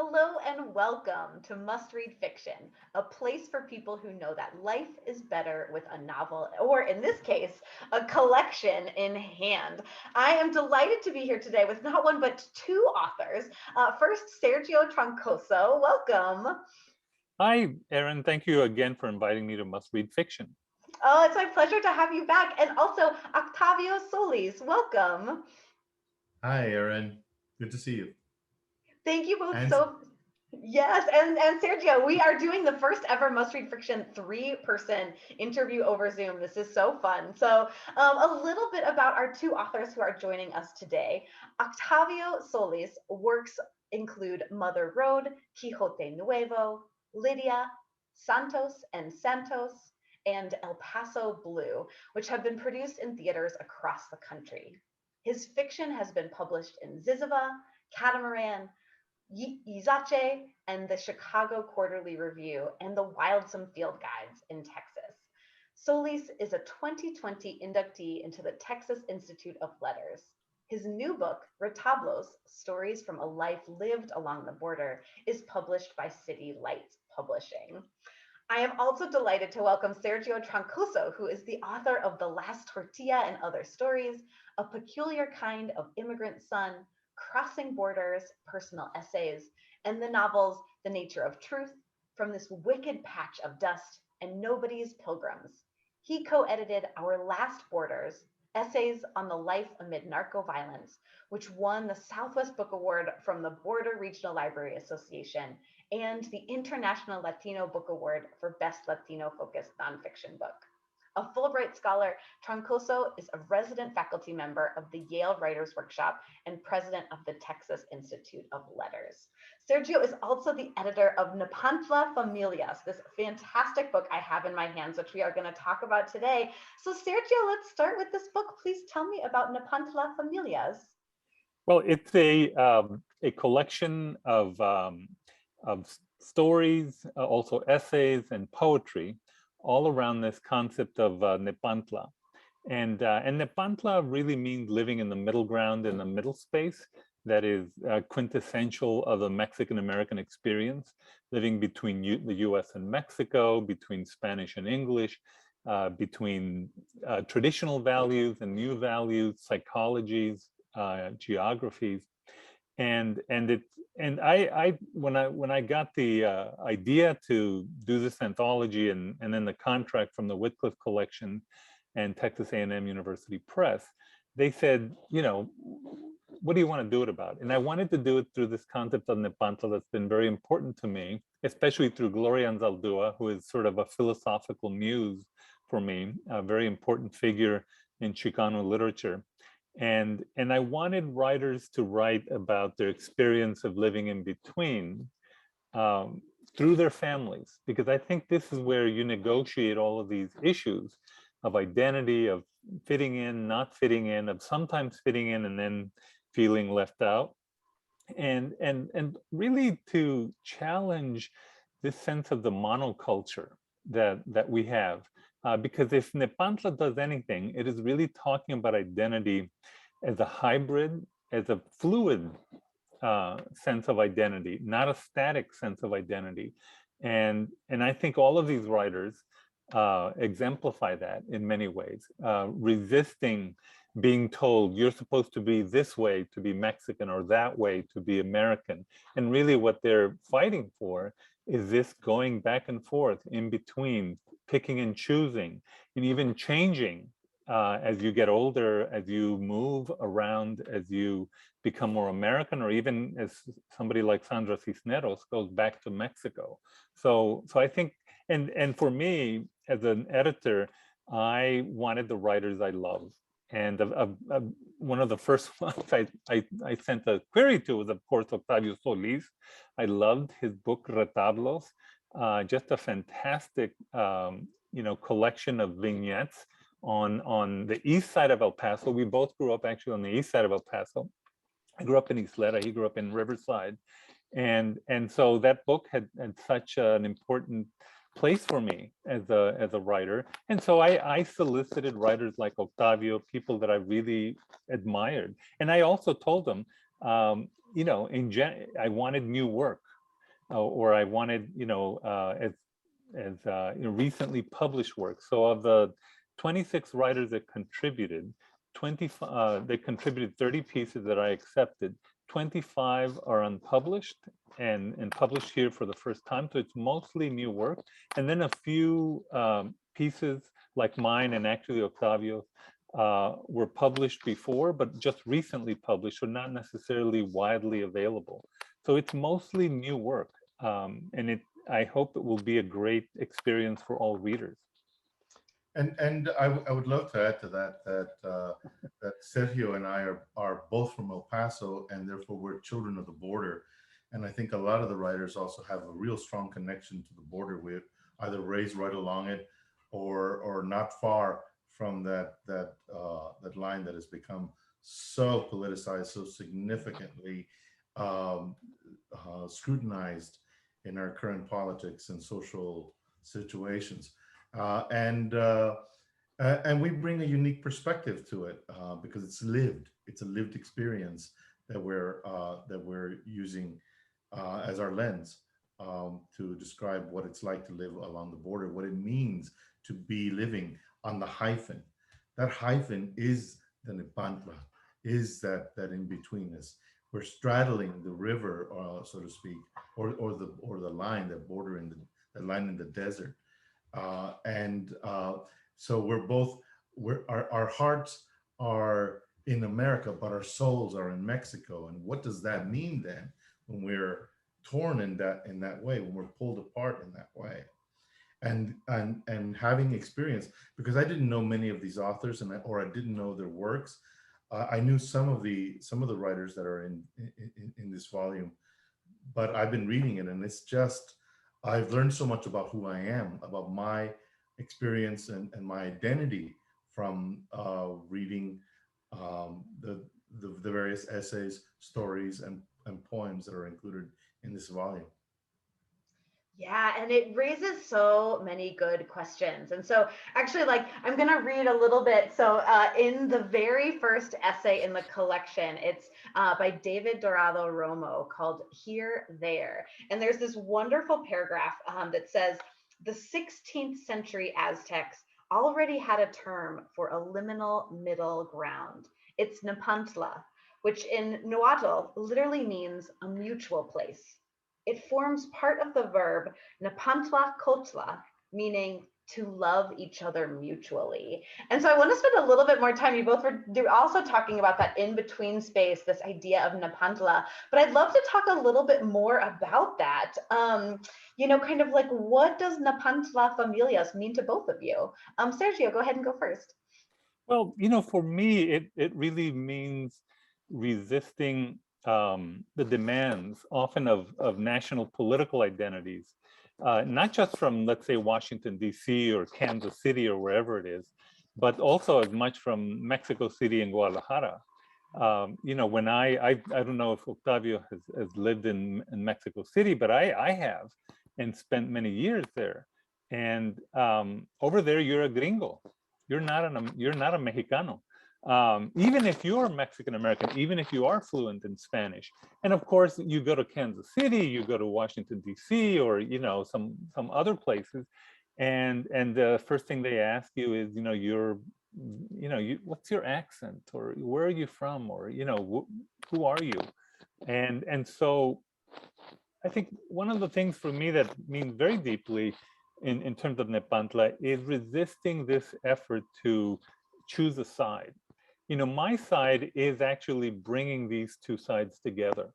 Hello and welcome to Must Read Fiction, a place for people who know that life is better with a novel, or in this case, a collection in hand. I am delighted to be here today with not one but two authors. First, Sergio Troncoso, welcome. Hi, Erin. Thank you again for inviting me to Must Read Fiction. Oh, it's my pleasure to have you back. And also, Octavio Solis, welcome. Hi, Erin. Good to see you. Thank you both And so. Yes, and Sergio, we are doing the first ever Must Read Fiction three-person interview over Zoom. This is so fun. So, a little bit about our two authors who are joining us today. Octavio Solis works include Mother Road, Quixote Nuevo, Lydia, Santos and Santos, and El Paso Blue, which have been produced in theaters across the country. His fiction has been published in Ziziva, Catamaran, Izache, and the Chicago Quarterly Review, and the Wildsome Field Guides in Texas. Solis is a 2020 inductee into the Texas Institute of Letters. His new book, Retablos, Stories from a Life Lived Along the Border, is published by City Lights Publishing. I am also delighted to welcome Sergio Troncoso, who is the author of The Last Tortilla and Other Stories, A Peculiar Kind of Immigrant Son, Crossing Borders, Personal Essays, and the novels The Nature of Truth, From This Wicked Patch of Dust, and Nobody's Pilgrims. He co-edited Our Last Borders, Essays on the Life Amid Narco Violence, which won the Southwest Book Award from the Border Regional Library Association and the International Latino Book Award for Best Latino-Focused Nonfiction Book. A Fulbright scholar, Troncoso is a resident faculty member of the Yale Writers Workshop and president of the Texas Institute of Letters. Sergio is also the editor of Nepantla Familias, this fantastic book I have in my hands, which we are going to talk about today. So Sergio, let's start with this book. Please tell me about Nepantla Familias. Well, it's a collection of stories, also essays and poetry, all around this concept of Nepantla. And Nepantla really means living in the middle ground, in the middle space that is quintessential of the Mexican-American experience, living between the US and Mexico, between Spanish and English, between traditional values and new values, psychologies, geographies. And I when I got the idea to do this anthology and then the contract from the Whitcliffe Collection and Texas A&M University Press, they said, you know, what do you want to do it about? And I wanted to do it through this concept of Nepantla that's been very important to me, especially through Gloria Anzaldúa, who is sort of a philosophical muse for me, a very important figure in Chicano literature. And I wanted writers to write about their experience of living in between through their families, because I think this is where you negotiate all of these issues of identity, of fitting in, not fitting in, of sometimes fitting in and then feeling left out, and really to challenge this sense of the monoculture that we have. Because if Nepantla does anything, it is really talking about identity as a hybrid, as a fluid sense of identity, not a static sense of identity. And I think all of these writers exemplify that in many ways, resisting being told you're supposed to be this way to be Mexican or that way to be American. And really what they're fighting for is this going back and forth in between, picking and choosing, and even changing as you get older, as you move around, as you become more American, or even as somebody like Sandra Cisneros goes back to Mexico. So I think, and for me as an editor, I wanted the writers I love. And one of the first ones I sent a query to was, of course, Octavio Solis. I loved his book Retablos, just a fantastic, collection of vignettes on the east side of El Paso. We both grew up actually on the east side of El Paso. I grew up in Isleta, he grew up in Riverside. And so that book had such an important place for me as a writer. And so I solicited writers like Octavio, people that I really admired. And I also told them, I wanted new work. or I wanted, recently published work. So of the 26 writers that contributed, 25 they contributed 30 pieces that I accepted. 25 are unpublished and published here for the first time. So it's mostly new work. And then a few pieces like mine and actually Octavio were published before, but just recently published, so not necessarily widely available. So it's mostly new work. And I hope it will be a great experience for all readers. And I would love to add to that Sergio and I are both from El Paso, and therefore we're children of the border. And I think a lot of the writers also have a real strong connection to the border. We're either raised right along it, or not far from that line that has become so politicized, so significantly scrutinized in our current politics and social situations. And we bring a unique perspective to it because it's lived. It's a lived experience that we're using as our lens to describe what it's like to live along the border, what it means to be living on the hyphen. That hyphen is the Nepantla, is that in betweenness. We're straddling the river, so to speak, or the line, that border in the line in the desert. So our hearts are in America, but our souls are in Mexico. And what does that mean then when we're torn in that way, when we're pulled apart in that way? And having experience, because I didn't know many of these authors, or I didn't know their works. I knew some of the writers that are in this volume, but I've been reading it, and it's just, I've learned so much about who I am, about my experience and my identity from reading the various essays, stories, and poems that are included in this volume. Yeah, and it raises so many good questions. And so actually, I'm going to read a little bit. So in the very first essay in the collection, it's by David Dorado Romo, called Here, There. And there's this wonderful paragraph that says, the 16th century Aztecs already had a term for a liminal middle ground. It's Nepantla, which in Nahuatl literally means a mutual place. It forms part of the verb Nepantla Kotla, meaning to love each other mutually. And so I want to spend a little bit more time. You both were also talking about that in-between space, this idea of Nepantla, but I'd love to talk a little bit more about that. Kind of like, what does Nepantla Familias mean to both of you? Sergio, go ahead and go first. Well, for me, it really means resisting the demands often of national political identities, not just from, let's say, Washington, D.C. or Kansas City or wherever it is, but also as much from Mexico City and Guadalajara. When I don't know if Octavio has lived in Mexico City, but I have, and spent many years there. And over there, you're a gringo. You're not a Mexicano. Even if you're Mexican American, even if you are fluent in Spanish. And of course, you go to Kansas City, you go to Washington, D.C., or some other places, and the first thing they ask you is, what's your accent, or where are you from, or who are you? And so I think one of the things for me that means very deeply in terms of Nepantla is resisting this effort to choose a side. My side is actually bringing these two sides together,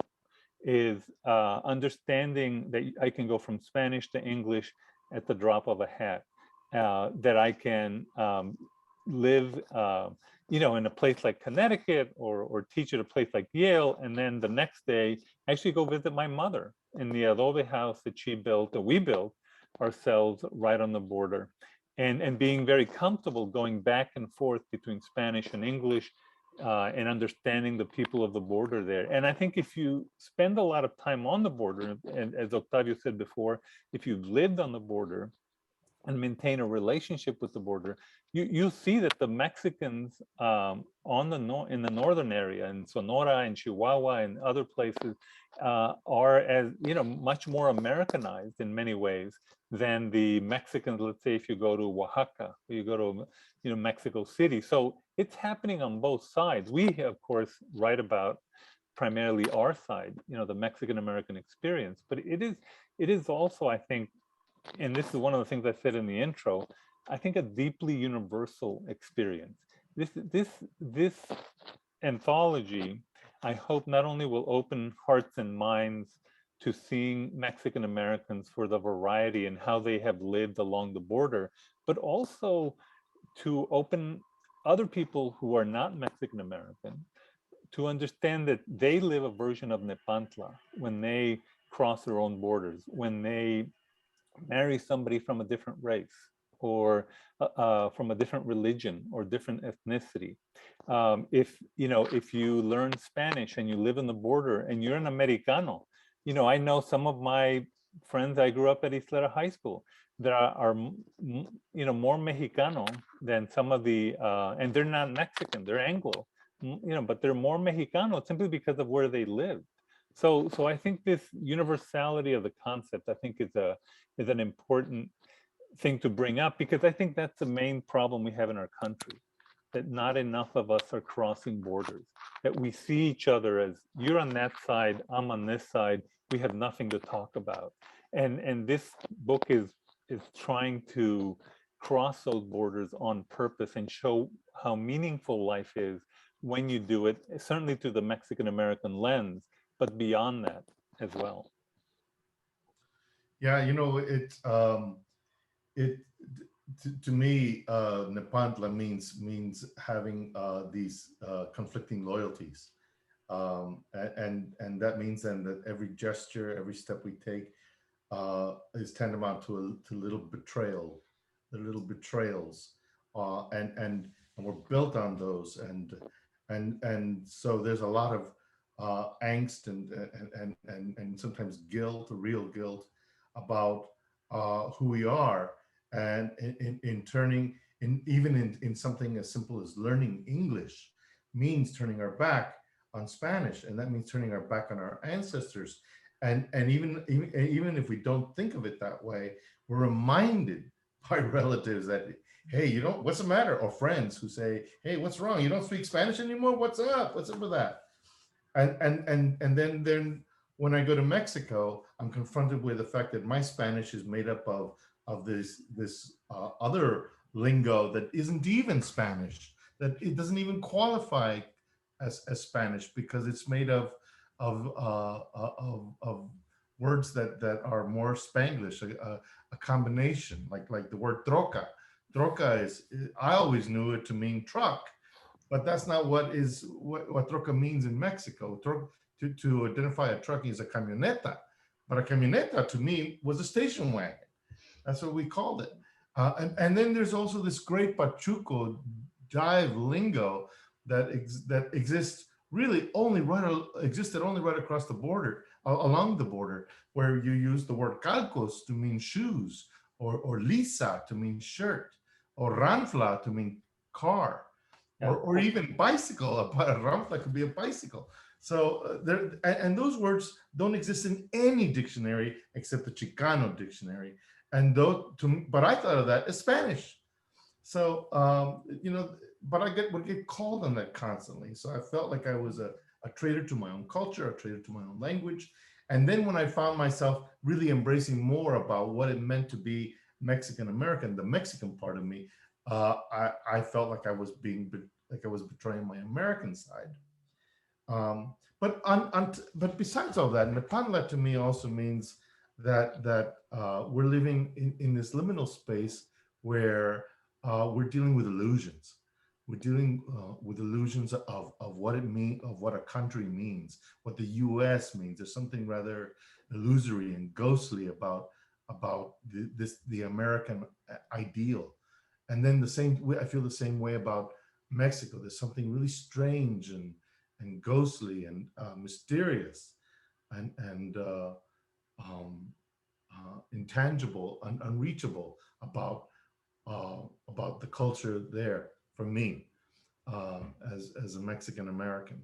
is understanding that I can go from Spanish to English at the drop of a hat, that I can live in a place like Connecticut, or teach at a place like Yale, and then the next day actually go visit my mother in the adobe house that she built, that we built ourselves right on the border, and being very comfortable going back and forth between Spanish and English, and understanding the people of the border there. And I think if you spend a lot of time on the border, and as Octavio said before, if you've lived on the border and maintain a relationship with the border, you see that the Mexicans on the in the northern area, in Sonora and Chihuahua and other places, are, as you know, much more Americanized in many ways than the Mexicans. Let's say if you go to Oaxaca, or you go to, you know, Mexico City. So it's happening on both sides. We of course write about primarily our side, you know, the Mexican American experience, but it is also, I think, and this is one of the things I said in the intro, I think a deeply universal experience. This anthology, I hope, not only will open hearts and minds to seeing Mexican Americans for the variety and how they have lived along the border, but also to open other people who are not Mexican American to understand that they live a version of Nepantla when they cross their own borders, when they marry somebody from a different race or from a different religion or different ethnicity. If you know, if you learn Spanish and you live in the border and you're an Americano, you know, I know some of my friends. I grew up at Isleta High School. There are you know, more Mexicano than some of the, and they're not Mexican. They're Anglo, you know, but they're more Mexicano simply because of where they live. So I think this universality of the concept, I think, is an important thing to bring up, because I think that's the main problem we have in our country, that not enough of us are crossing borders, that we see each other as, you're on that side, I'm on this side, we have nothing to talk about. And this book is trying to cross those borders on purpose and show how meaningful life is when you do it, certainly through the Mexican American lens, but beyond that as well. Yeah, you know, it to me, Nepantla means having these conflicting loyalties, and that means then that every gesture, every step we take is tantamount to little betrayal, the little betrayals, and we're built on those, and so there's a lot of angst and sometimes guilt, real guilt about who we are, and in turning in something as simple as learning English means turning our back on Spanish, and that means turning our back on our ancestors. And even if we don't think of it that way, we're reminded by relatives that, hey, you don't, what's the matter? Or friends who say, hey, what's wrong? You don't speak Spanish anymore? What's up? What's up with that? And then when I go to Mexico, I'm confronted with the fact that my Spanish is made up of this other lingo that isn't even Spanish, that it doesn't even qualify as Spanish, because it's made of words that are more Spanglish, a combination, like the word troca. Troca is, I always knew it to mean truck, but that's not what troca means in Mexico. To identify a truck is a camioneta, but a camioneta to me was a station wagon. That's what we called it. And then there's also this great Pachuco dive lingo that exists really existed only right across the border, along the border, where you use the word calcos to mean shoes, or lisa to mean shirt, or ranfla to mean car, or even bicycle. A ranfla could be a bicycle. So and those words don't exist in any dictionary except the Chicano dictionary. And but I thought of that as Spanish. So you know, but would get called on that constantly. So I felt like I was a traitor to my own culture, a traitor to my own language. And then when I found myself really embracing more about what it meant to be Mexican American, the Mexican part of me, I felt like I was betraying my American side. But besides all that, Nepantla to me also means that we're living in this liminal space where we're dealing with illusions. We're dealing with illusions of what it means, of what a country means, what the U.S. means. There's something rather illusory and ghostly about the American ideal. And then I feel the same way about Mexico. There's something really strange and ghostly and mysterious and intangible and unreachable about about the culture there for me as a Mexican American,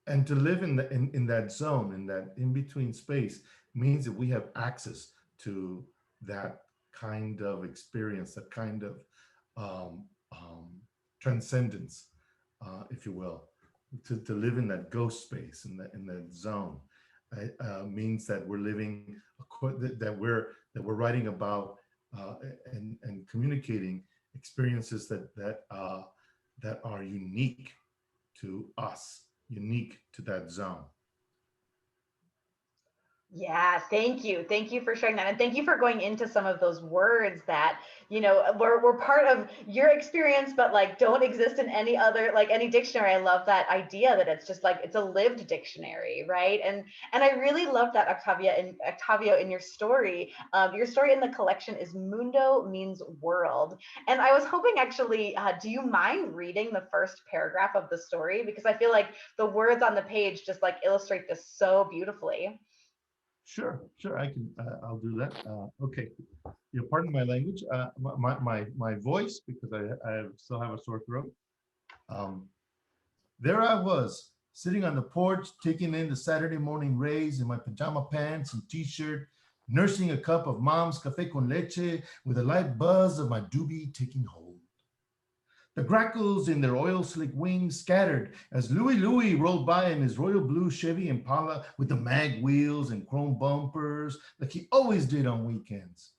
and to live in that zone, in that in between space, means that we have access to that kind of experience, that kind of um, um, transcendence, if you will. To live in that ghost space, in that zone, means that we're living that we're writing about and communicating experiences that are unique to us, unique to that zone. Yeah, thank you. Thank you for sharing that. And thank you for going into some of those words that, were part of your experience, but like don't exist in any other, like any dictionary. I love that idea that it's just like it's a lived dictionary, right? And I really love that Octavio, in your story. Your story in the collection is Mundo means world. And I was hoping actually, do you mind reading the first paragraph of the story? Because I feel like the words on the page just like illustrate this so beautifully. Sure, I can. I'll do that. Okay, you pardon my language, my voice, because I still have a sore throat. Um, there I was, sitting on the porch, taking in the Saturday morning rays in my pajama pants and t-shirt, nursing a cup of mom's café con leche with a light buzz of my doobie taking hold. The grackles in their oil slick wings scattered as Louis rolled by in his royal blue Chevy Impala with the mag wheels and chrome bumpers like he always did on weekends.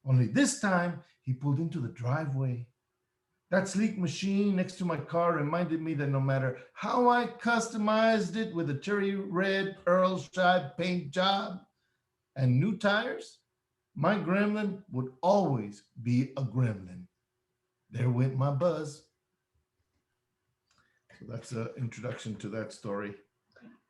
Only this time he pulled into the driveway. That sleek machine next to my car reminded me that no matter how I customized it with a cherry red pearl stripe paint job and new tires, my gremlin would always be a gremlin. There went my buzz. So that's an introduction to that story.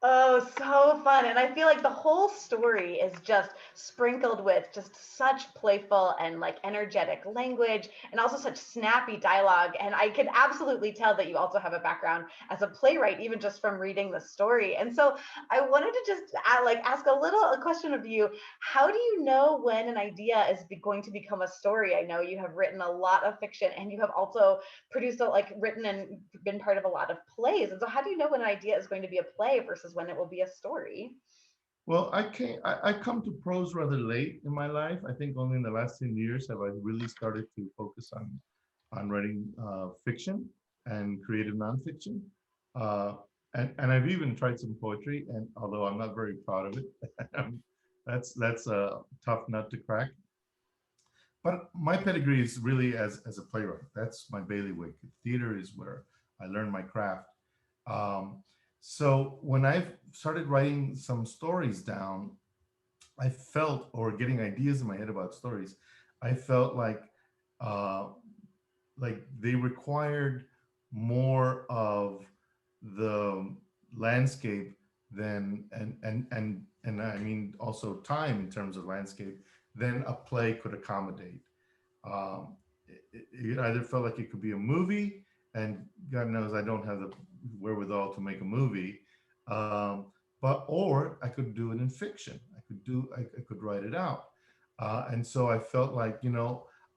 Oh, so fun. And I feel like the whole story is just sprinkled with just such playful and like energetic language and also such snappy dialogue. And I can absolutely tell that you also have a background as a playwright, even just from reading the story. And so I wanted to just ask a question of you. How do you know when an idea is going to become a story? I know you have written a lot of fiction and you have also produced written and been part of a lot of plays. And so how do you know when an idea is going to be a play versus when it will be a story? Well, I come to prose rather late in my life. I think only in the last 10 years have I really started to focus on writing fiction and creative nonfiction. Uh, and I've even tried some poetry, and although I'm not very proud of it, that's a tough nut to crack. But my pedigree is really as a playwright. That's my bailiwick. Theater is where I learned my craft. Um, so when I've started writing some stories down, I felt, or getting ideas in my head about stories, I felt uh, like they required more of the landscape than and I mean also time in terms of landscape than a play could accommodate. It either felt like it could be a movie, and God knows I don't have the wherewithal to make a movie, um, but or I could do it in fiction. I could write it out, and so I felt like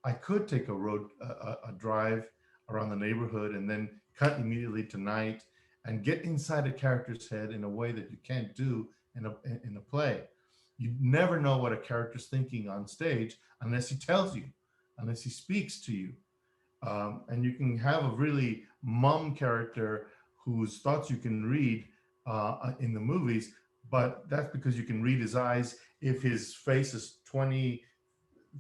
I could take a drive around the neighborhood and then cut immediately to night and get inside a character's head in a way that you can't do in a play. You never know what a character's thinking on stage unless he tells you, unless he speaks to you. And you can have a really mum character whose thoughts you can read in the movies, but that's because you can read his eyes if his face is 20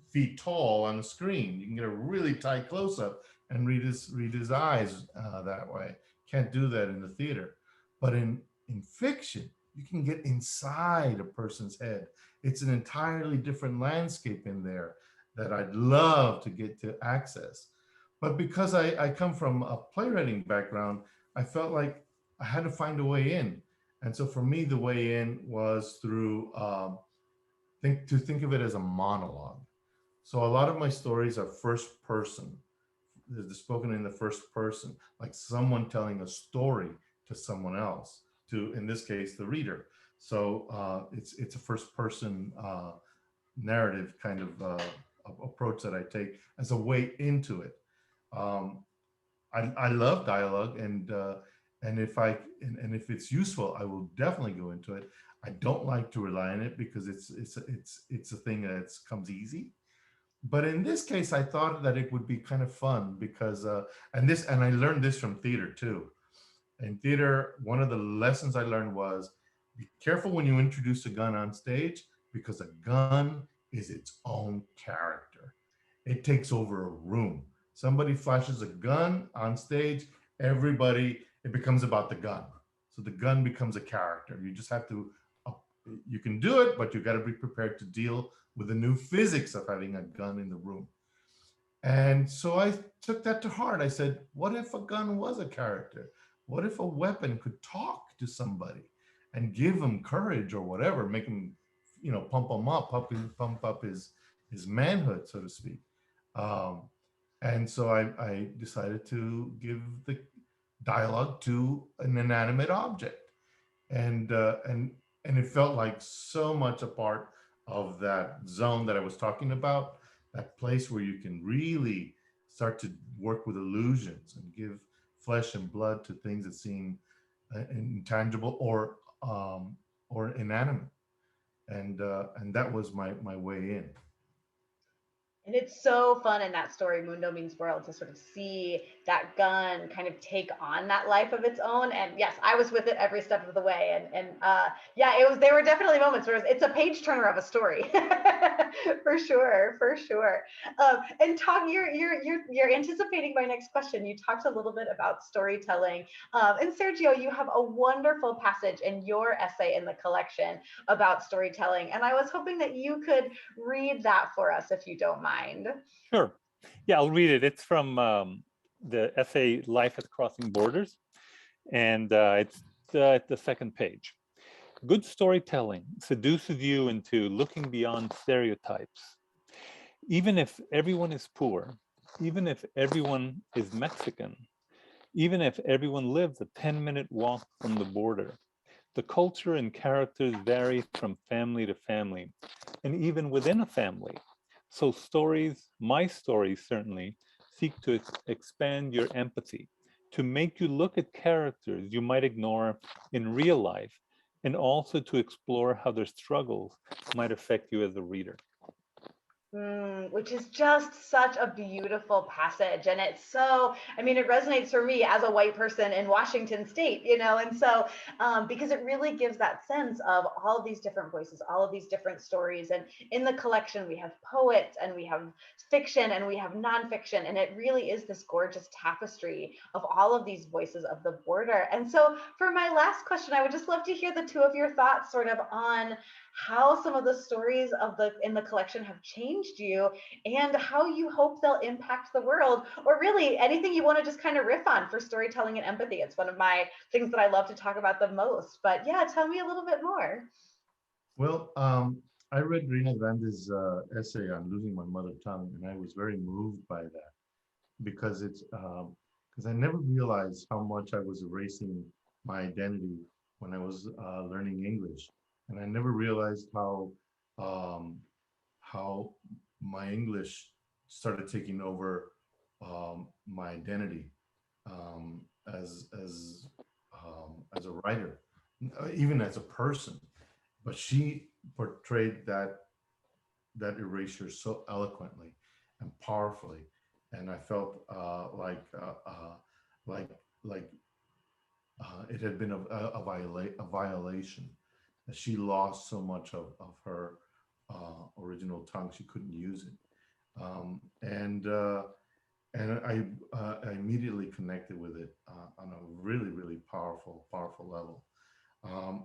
feet tall on the screen. You can get a really tight close up and read his eyes that way. Can't do that in the theater, but in fiction, you can get inside a person's head. It's an entirely different landscape in there that I'd love to get to access. But because I come from a playwriting background, I felt like I had to find a way in. And so for me, the way in was through think of it as a monologue. So a lot of my stories are first person. They're spoken in the first person, like someone telling a story to someone else, to in this case the reader. So it's a first person narrative kind of approach that I take as a way into it. Um, I love dialogue, and if it's useful, I will definitely go into it. I don't like to rely on it because it's a thing that comes easy. But in this case, I thought that it would be kind of fun because and I learned this from theater too. In theater, one of the lessons I learned was be careful when you introduce a gun on stage because a gun is its own character. It takes over a room. Somebody flashes a gun on stage, everybody, it becomes about the gun. So the gun becomes a character. You just have to, uh, you can do it, but you got to be prepared to deal with the new physics of having a gun in the room. And so I took that to heart. I said, what if a gun was a character? What if a weapon could talk to somebody and give him courage or whatever, make him, pump him up, pump up his manhood, so to speak. Um, and so I decided to give the dialogue to an inanimate object, and and it felt like so much a part of that zone that I was talking about, that place where you can really start to work with illusions and give flesh and blood to things that seem intangible or inanimate, and that was my way in. And it's so fun in that story, Mundo Means World, to sort of see that gun kind of take on that life of its own. And yes, I was with it every step of the way. And yeah, it was. There were definitely moments where it's a page turner of a story, for sure, for sure. And Tom, you're anticipating my next question. You talked a little bit about storytelling, and Sergio, you have a wonderful passage in your essay in the collection about storytelling, and I was hoping that you could read that for us if you don't mind. Sure. Yeah, I'll read it. It's from the essay Life at Crossing Borders, and it's at the second page. Good storytelling seduces you into looking beyond stereotypes. Even if everyone is poor, even if everyone is Mexican, even if everyone lives a 10-minute walk from the border, the culture and characters vary from family to family, and even within a family. So stories, my stories certainly, seek to expand your empathy, to make you look at characters you might ignore in real life, and also to explore how their struggles might affect you as a reader. Which is just such a beautiful passage. And it's so, I mean, it resonates for me as a white person in Washington State, and so because it really gives that sense of all of these different voices, all of these different stories. And in the collection, we have poets and we have fiction and we have nonfiction. And it really is this gorgeous tapestry of all of these voices of the border. And so for my last question, I would just love to hear the two of your thoughts sort of on how some of the stories in the collection have changed you and how you hope they'll impact the world, or really anything you want to just kind of riff on for storytelling and empathy. It's one of my things that I love to talk about the most, but yeah, tell me a little bit more. Well, I read Rina Grande's essay on losing my mother tongue, and I was very moved by that because it's because I never realized how much I was erasing my identity when I was learning English, and I never realized um, how my English started taking over my identity um, as a writer, even as a person. But she portrayed that erasure so eloquently and powerfully, and I felt like like it had been a violation, that she lost so much of her original tongue she couldn't use it, and I immediately connected with it on a really powerful level. I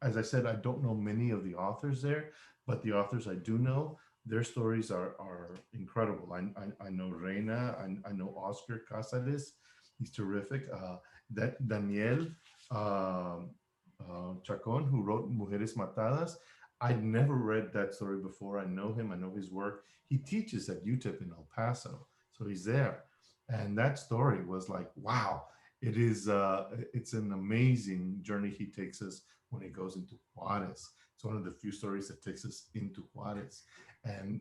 as I said, I don't know many of the authors there, but the authors I do know, their stories are incredible. I know Reina, I know Oscar Casares, he's terrific. That Daniel uh, Chacon, who wrote Mujeres Matadas, I'd never read that story before. I know him, I know his work. He teaches at UTEP in El Paso, so he's there. And that story was like, wow, it's an amazing journey he takes us when he goes into Juarez It's one of the few stories that takes us into Juarez and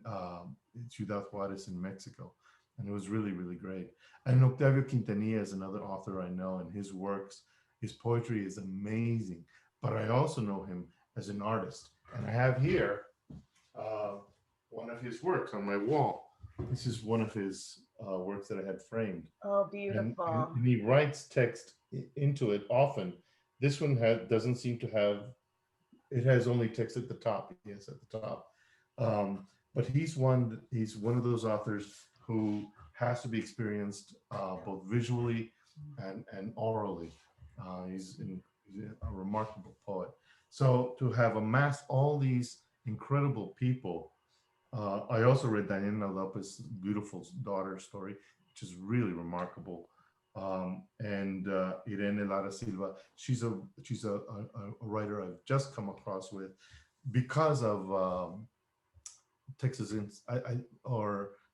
Ciudad Juarez in Mexico. And it was really, really great. And Octavio Quintanilla is another author I know, and his works, his poetry is amazing. But I also know him as an artist. And I have here one of his works on my wall. This is one of his works that I had framed. Oh, beautiful. And he writes text into it often. This one doesn't seem to have, it has only text at the top. Yes, at the top. But he's one of those authors who has to be experienced both visually and orally. He's a remarkable poet. So to have amassed all these incredible people, I also read Diana Lopez's beautiful daughter story, which is really remarkable. And Irene Lara Silva, she's a writer I've just come across with because of Texas.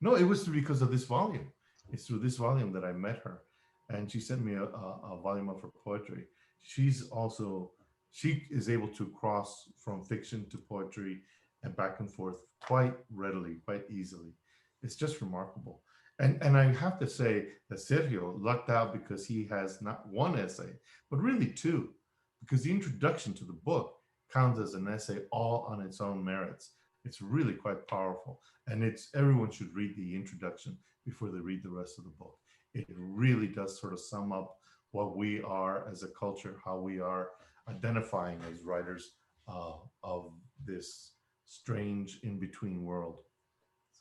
No, it was because of this volume. It's through this volume that I met her, and she sent me a volume of her poetry. She is able to cross from fiction to poetry and back and forth quite readily, quite easily. It's just remarkable. And I have to say that Sergio lucked out because he has not one essay, but really two, because the introduction to the book counts as an essay all on its own merits. It's really quite powerful. And everyone should read the introduction before they read the rest of the book. It really does sort of sum up what we are as a culture, how we are identifying as writers of this strange in-between world.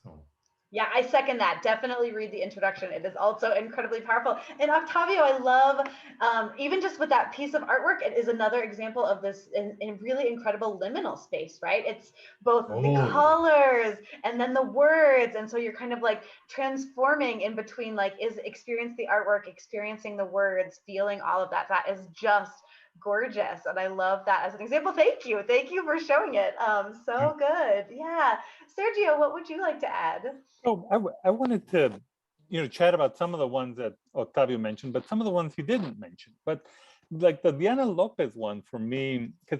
So. Yeah, I second that. Definitely read the introduction. It is also incredibly powerful. And Octavio, I love, even just with that piece of artwork, it is another example of this in really incredible liminal space, right? It's both the colors and then the words. And so you're kind of like transforming in between, like, experience the artwork, experiencing the words, feeling all of that. That is just gorgeous. And I love that as an example. Thank you. Thank you for showing it. So good. Yeah. Sergio, what would you like to add? Oh, I wanted to, chat about some of the ones that Octavio mentioned, but some of the ones he didn't mention. But like the Diana Lopez one for me, because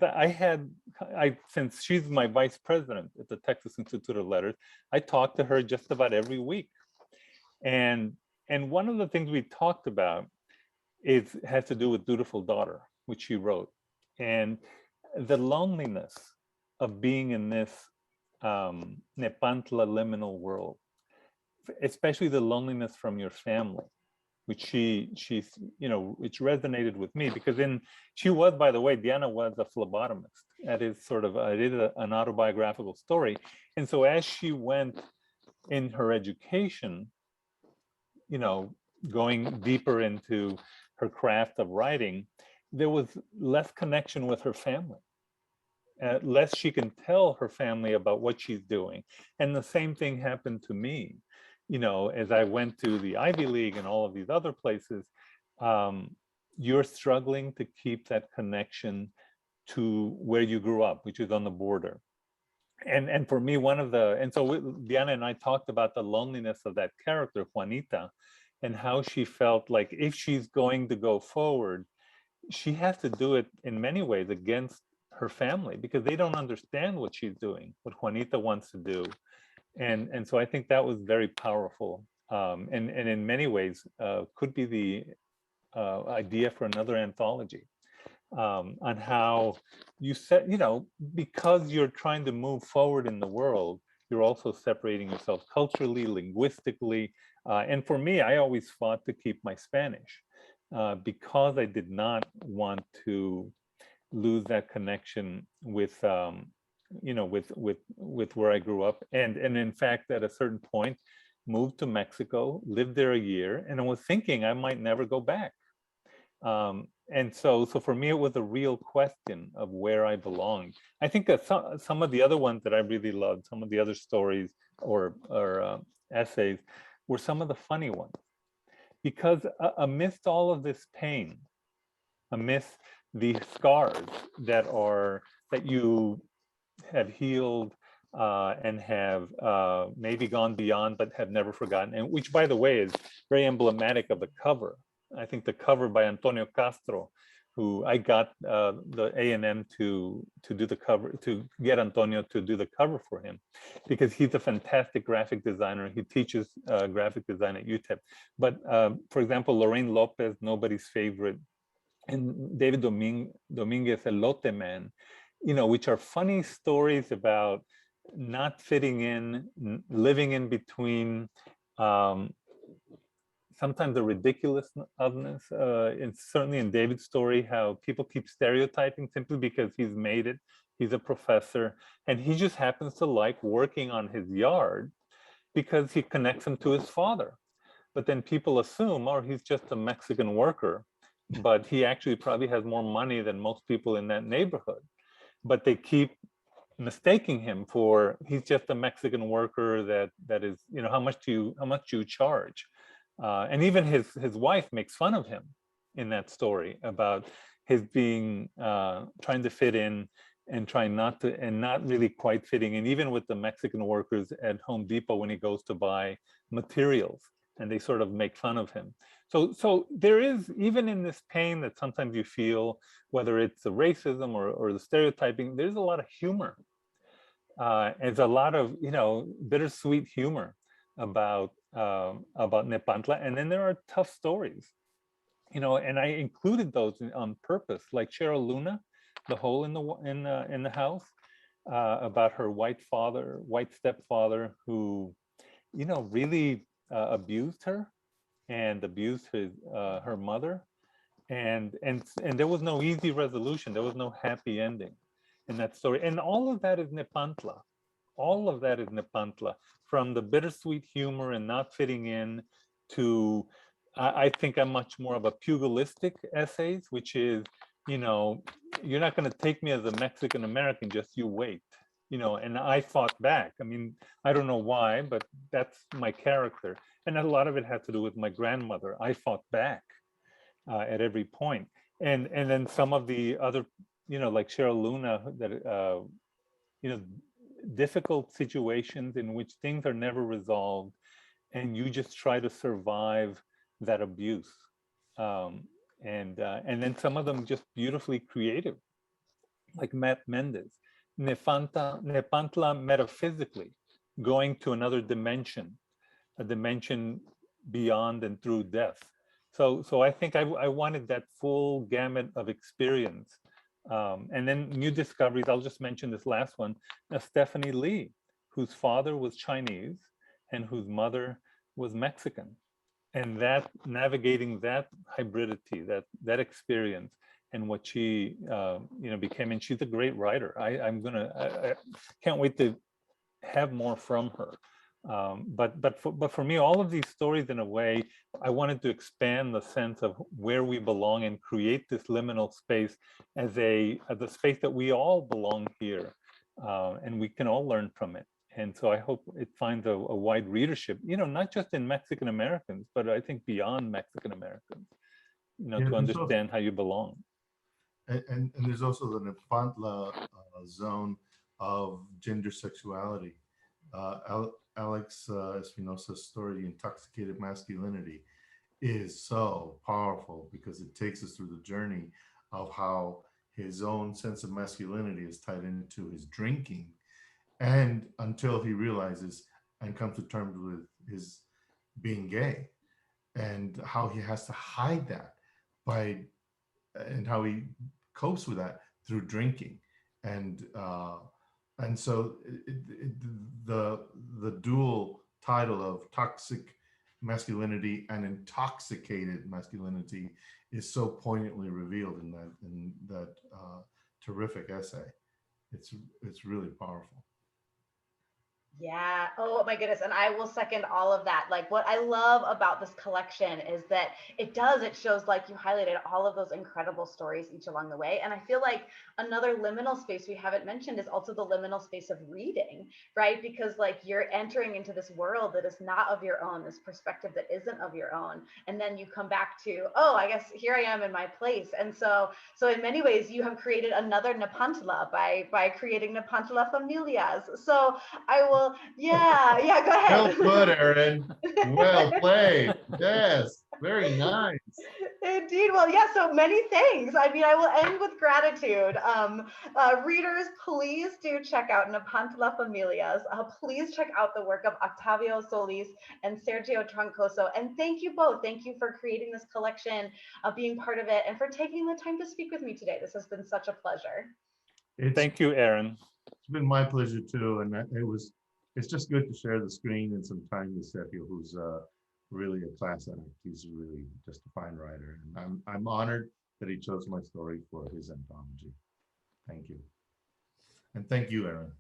since she's my vice president at the Texas Institute of Letters, I talk to her just about every week. And one of the things we talked about has to do with Dutiful Daughter, which she wrote. And the loneliness of being in this Nepantla liminal world, especially the loneliness from your family, which she's which resonated with me because she was, by the way, Diana was a phlebotomist. That is sort of an autobiographical story. And so as she went in her education, going deeper into her craft of writing, there was less connection with her family. Less she can tell her family about what she's doing. And the same thing happened to me. As I went to the Ivy League and all of these other places, you're struggling to keep that connection to where you grew up, which is on the border. And for me, so Diana and I talked about the loneliness of that character, Juanita, and how she felt like if she's going to go forward, she has to do it in many ways against her family because they don't understand what she's doing, what Juanita wants to do. And so I think that was very powerful. And in many ways could be the idea for another anthology on how you said, because you're trying to move forward in the world, you're also separating yourself culturally, linguistically. And for me, I always fought to keep my Spanish because I did not want to lose that connection with with where I grew up, and in fact at a certain point moved to Mexico, lived there a year, and I was thinking I might never go back. And so for me it was a real question of where I belonged. I think that some of the other ones that I really loved, some of the other stories or essays were some of the funny ones, because amidst all of this pain, amidst the scars that you have healed and have maybe gone beyond but have never forgotten, and which, by the way, is very emblematic of the cover. I think the cover by Antonio Castro, who I got the A&M to do the cover, to get Antonio to do the cover for him, because he's a fantastic graphic designer. He teaches graphic design at UTEP. But for example, Lorraine Lopez, nobody's favorite, and David Dominguez, Elote Man, you know, which are funny stories about not fitting in, living in between, sometimes the ridiculousness, and certainly in David's story, how people keep stereotyping simply because he's made it. He's a professor, and he just happens to like working on his yard because he connects him to his father. But then people assume, oh, he's just a Mexican worker, but he actually probably has more money than most people in that neighborhood. But they keep mistaking him for, he's just a Mexican worker that is, you know, how much do you charge? And even his wife makes fun of him in that story about his being trying to fit in and trying not to, and not really quite fitting in, even with the Mexican workers at Home Depot when he goes to buy materials, and they sort of make fun of him. So there is, even in this pain that sometimes you feel, whether it's the racism or the stereotyping, there's a lot of humor. There's a lot of, you know, bittersweet humor about Nepantla, and then there are tough stories, you know, and I included those on purpose, like Cheryl Luna, the hole in the house, about her white stepfather who, you know, really abused her and abused her mother, and there was no easy resolution. There was no happy ending in that story, and all of that is Nepantla. All of that is Nepantla, from the bittersweet humor and not fitting in to, I think I'm much more of a pugilistic essays, which is, you know, you're not going to take me as a Mexican American, just you wait, you know, and I fought back. I mean, I don't know why, but that's my character. And a lot of it had to do with my grandmother. I fought back at every point. And then some of the other, you know, like Cheryl Luna, that, you know, difficult situations in which things are never resolved and you just try to survive that abuse. And then some of them just beautifully creative, like Matt Mendes, Nepantla metaphysically, going to another dimension, a dimension beyond and through death. So I think I wanted that full gamut of experience. And then new discoveries, I'll just mention this last one, Stephanie Lee, whose father was Chinese and whose mother was Mexican. And that, navigating that hybridity, that experience, and what she you know, became, and she's a great writer. I can't wait to have more from her. But for me, all of these stories, in a way, I wanted to expand the sense of where we belong and create this liminal space as a space that we all belong here, and we can all learn from it. And so I hope it finds a wide readership, you know, not just in Mexican Americans, but I think beyond Mexican Americans, you know, to understand how you belong. And there's also the Nepantla zone of gender sexuality. Alex Espinosa's story, The Intoxicated Masculinity, is so powerful because it takes us through the journey of how his own sense of masculinity is tied into his drinking, and until he realizes and comes to terms with his being gay, and how he has to hide that and how he copes with that through drinking. And so the dual title of toxic masculinity and intoxicated masculinity is so poignantly revealed in that terrific essay. It's really powerful. Yeah. Oh my goodness. And I will second all of that. Like, what I love about this collection is that it shows, like you highlighted, all of those incredible stories each along the way. And I feel like another liminal space we haven't mentioned is also the liminal space of reading, right? Because like you're entering into this world that is not of your own, this perspective that isn't of your own. And then you come back to, oh, I guess here I am in my place. And so in many ways you have created another Nepantla by creating Nepantla Familias. So I will, yeah, go ahead. Well put, Erin. Well played. Yes, very nice. Indeed. Well, yeah, so many thanks. I mean, I will end with gratitude. Readers, please do check out Nepantla Familias. Please check out the work of Octavio Solis and Sergio Troncoso. And thank you both. Thank you for creating this collection, being part of it, and for taking the time to speak with me today. This has been such a pleasure. Thank you, Erin. It's been my pleasure too, and it's just good to share the screen and some time with Sergio, who's really a class act. He's really just a fine writer, and I'm honored that he chose my story for his anthology. Thank you, and thank you, Erin.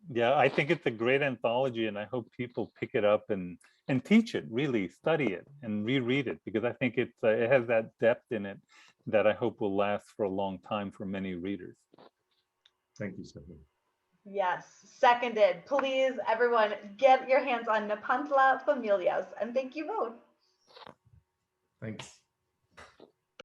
Yeah, I think it's a great anthology, and I hope people pick it up and teach it, really study it and reread it, because I think it has that depth in it that I hope will last for a long time for many readers. Thank you, Sergio. Yes, seconded. Please, everyone, get your hands on Nepantla Familias, and thank you both. Thanks.